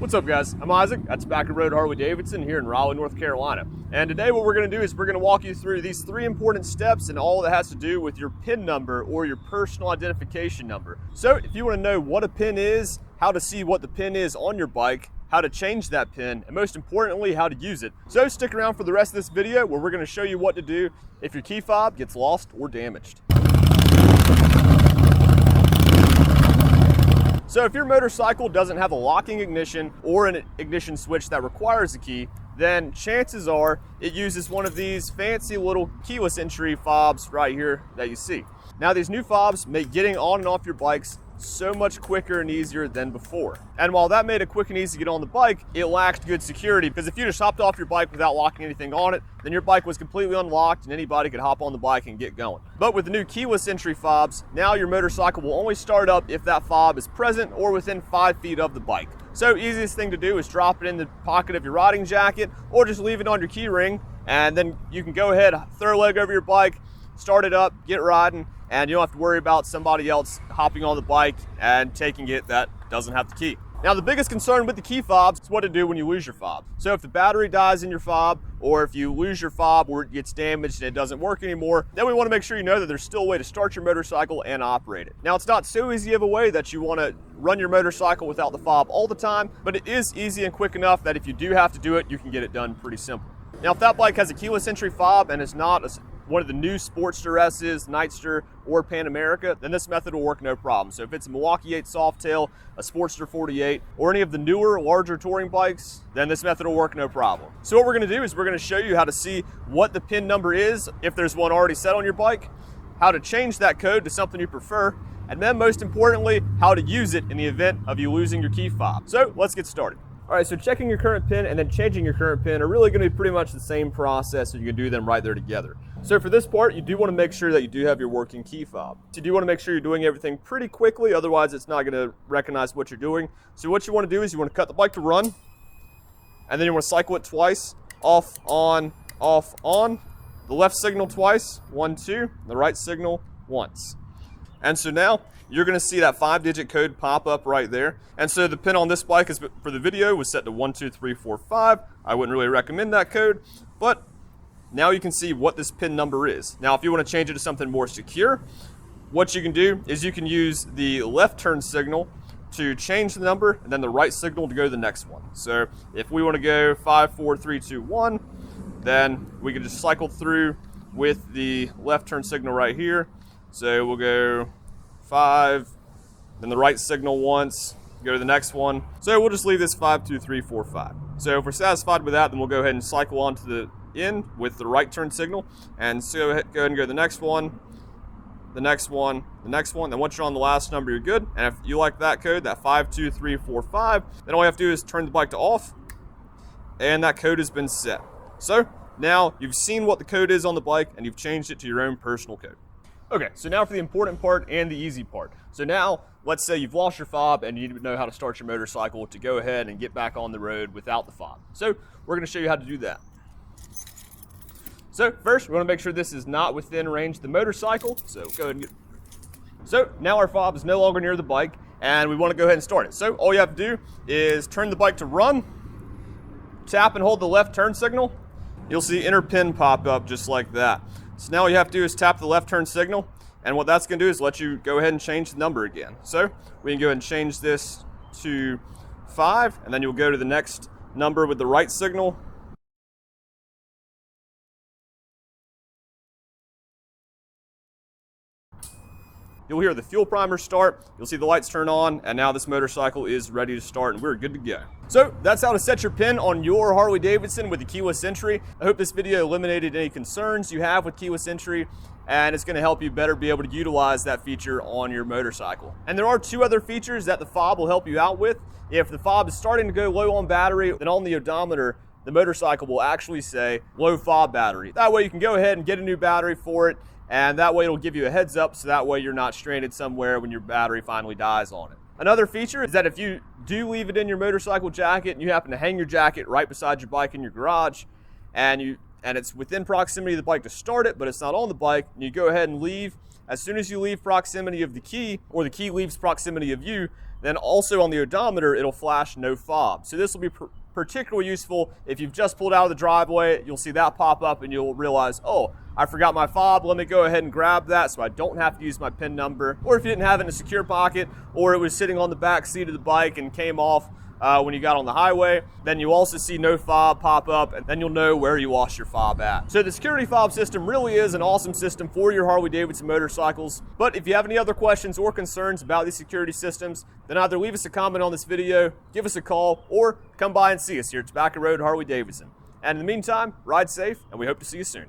What's up, guys? I'm Isaac. That's Backer Road Harley-Davidson here in Raleigh, North Carolina. And today what we're going to do is we're going to walk you through these 3 important steps and all that has to do with your PIN number or your personal identification number. So if you want to know what a PIN is, how to see what the PIN is on your bike, how to change that PIN, and most importantly, how to use it. So stick around for the rest of this video where we're going to show you what to do if your key fob gets lost or damaged. So if your motorcycle doesn't have a locking ignition or an ignition switch that requires a key, then chances are it uses one of these fancy little keyless entry fobs right here that you see. Now these new fobs make getting on and off your bikes so much quicker and easier than before. And while that made it quick and easy to get on the bike, it lacked good security, because if you just hopped off your bike without locking anything on it, then your bike was completely unlocked and anybody could hop on the bike and get going. But with the new keyless entry fobs, now your motorcycle will only start up if that fob is present or within 5 feet of the bike. So easiest thing to do is drop it in the pocket of your riding jacket or just leave it on your key ring, and then you can go ahead, throw a leg over your bike, start it up, get riding, and you don't have to worry about somebody else hopping on the bike and taking it that doesn't have the key. Now the biggest concern with the key fobs is what to do when you lose your fob. So if the battery dies in your fob, or if you lose your fob or it gets damaged and it doesn't work anymore, then we want to make sure you know that there's still a way to start your motorcycle and operate it. Now it's not so easy of a way that you want to run your motorcycle without the fob all the time, but it is easy and quick enough that if you do have to do it, you can get it done pretty simple. Now if that bike has a keyless entry fob and is not one of the new Sportster S's, Nightster, or Pan America, then this method will work no problem. So if it's a Milwaukee 8 Softail, a Sportster 48, or any of the newer, larger touring bikes, then this method will work no problem. So what we're gonna do is we're gonna show you how to see what the PIN number is, if there's one already set on your bike, how to change that code to something you prefer, and then most importantly, how to use it in the event of you losing your key fob. So let's get started. All right, so checking your current PIN and then changing your current PIN are really gonna be pretty much the same process, so you can do them right there together. So for this part, you do wanna make sure that you do have your working key fob. So you do wanna make sure you're doing everything pretty quickly, otherwise it's not gonna recognize what you're doing. So what you wanna do is you wanna cut the bike to run, and then you wanna cycle it twice, off, on, the left signal twice, 1, 2, the right signal once. And so now, you're gonna see that 5-digit code pop up right there. And so the PIN on this bike is, for the video, was set to 1, 2, 3, 4, 5. I wouldn't really recommend that code, but now you can see what this PIN number is. Now, if you wanna change it to something more secure, what you can do is you can use the left turn signal to change the number, and then the right signal to go to the next one. So if we wanna go 5, 4, 3, 2, 1, then we can just cycle through with the left turn signal right here. So we'll go 5, then the right signal once, go to the next one. So we'll just leave this 5, 2, 3, 4, 5. So if we're satisfied with that, then we'll go ahead and cycle on to the end with the right turn signal. And so go ahead and go to the next one, the next one, the next one. Then once you're on the last number, you're good. And if you like that code, that 5, 2, 3, 4, 5, then all you have to do is turn the bike to off, and that code has been set. So now you've seen what the code is on the bike, and you've changed it to your own personal code. Okay, so now for the important part and the easy part. So now, let's say you've lost your fob and you need to know how to start your motorcycle to go ahead and get back on the road without the fob. So we're gonna show you how to do that. So first, we wanna make sure this is not within range of the motorcycle. So go ahead and So now our fob is no longer near the bike and we wanna go ahead and start it. So all you have to do is turn the bike to run, tap and hold the left turn signal. You'll see enter PIN pop up just like that. So now all you have to do is tap the left turn signal, and what that's gonna do is let you go ahead and change the number again. So we can go ahead and change this to 5, and then you'll go to the next number with the right signal. You'll hear the fuel primer start, you'll see the lights turn on, and now this motorcycle is ready to start and we're good to go. So that's how to set your PIN on your Harley-Davidson with the keyless entry. I hope this video eliminated any concerns you have with keyless entry, and it's gonna help you better be able to utilize that feature on your motorcycle. And there are 2 other features that the fob will help you out with. If the fob is starting to go low on battery, then on the odometer, the motorcycle will actually say low fob battery. That way you can go ahead and get a new battery for it, and that way it'll give you a heads up, so that way you're not stranded somewhere when your battery finally dies on it. Another feature is that if you do leave it in your motorcycle jacket and you happen to hang your jacket right beside your bike in your garage, and it's within proximity of the bike to start it, but it's not on the bike, and you go ahead and leave, as soon as you leave proximity of the key, or the key leaves proximity of you, Then also on the odometer, it'll flash no fob. So this will be particularly useful if you've just pulled out of the driveway. You'll see that pop up and you'll realize, oh, I forgot my fob. Let me go ahead and grab that so I don't have to use my PIN number. Or if you didn't have it in a secure pocket, or it was sitting on the back seat of the bike and came off when you got on the highway, then you also see no fob pop up, and then you'll know where you lost your fob at. So the security fob system really is an awesome system for your Harley-Davidson motorcycles. But if you have any other questions or concerns about these security systems, then either leave us a comment on this video, give us a call, or come by and see us here at Tobacco Road Harley-Davidson. And in the meantime, ride safe, and we hope to see you soon.